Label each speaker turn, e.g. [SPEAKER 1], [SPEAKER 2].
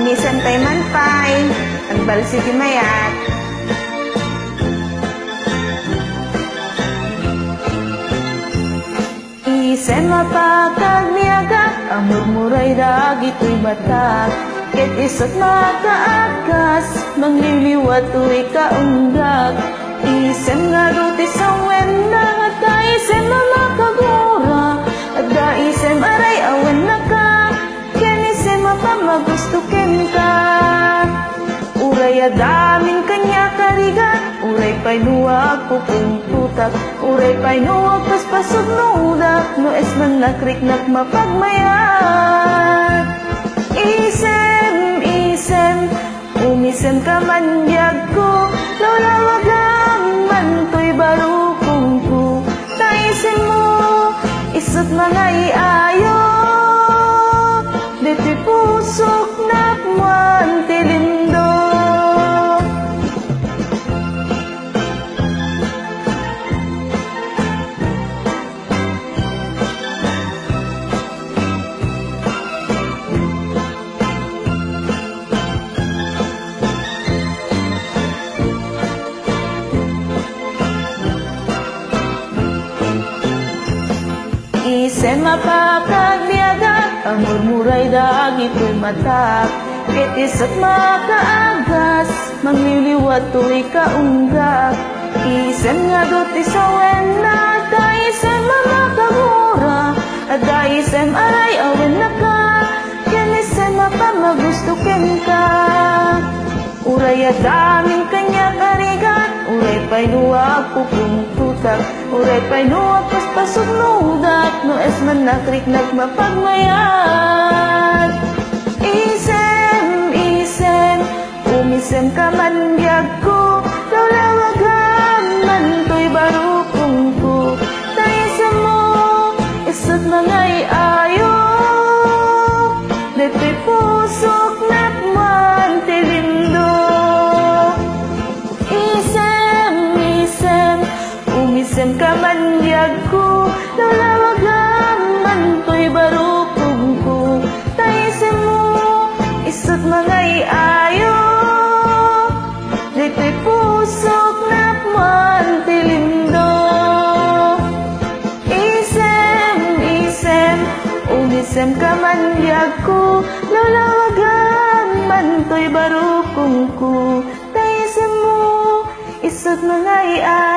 [SPEAKER 1] umisan kay manpay, ang balsi di mayat. Isen mapakag niyaga, ang murmuray dagito'y batak. Ket isot makaakas, mangliliwat u'y kaunggak. Isen nga ruti sa wenda, at kaisen mamakagura, at daisen aray awan na ka, ken isen mapamagustukin ka. Uray adamin kanya karigat, uray pa'y nuwag pupungtutak, uray pa'y nuwag paspasog nudak, no es man nakriknak mapagmayat. Isem, isem, umisem ka man biyag ko, lawlawagang man to'y barukong ko. Taisem mo, isot mga iayo, dito'y pusok nakman tilindo. Isen mapakagbiagat, ang murmuray dagito'y matak. Ket isat makaagas, mangliliwat to'y kaunggak. Isen nga doti sa wena, daisen mamakagura, at daisen aray awen na ka, ken isen mapamagustukin ka. Uray adamin kanya karigat, uray pa'y nuwag pupungtutak, uray pa'y nuwag paspasog nudak, no es man nakriknak mapagmayat. Isem, isem, umisem ka man biyag ko, lawlawagan man to'y barukong ko. Taisem mo, isot mga iayo, dito'y pusok nakman tilindo. Umisem ka man biyag ko, lawlawagan man to'y barukong ko. Taisem mo, isot mga iayo, dito'y pusok nakman tilindo. Isem, isem, umisem ka man biyag ko, lawlawagan man to'y barukong ko. Taisem mo, isot mga iayo,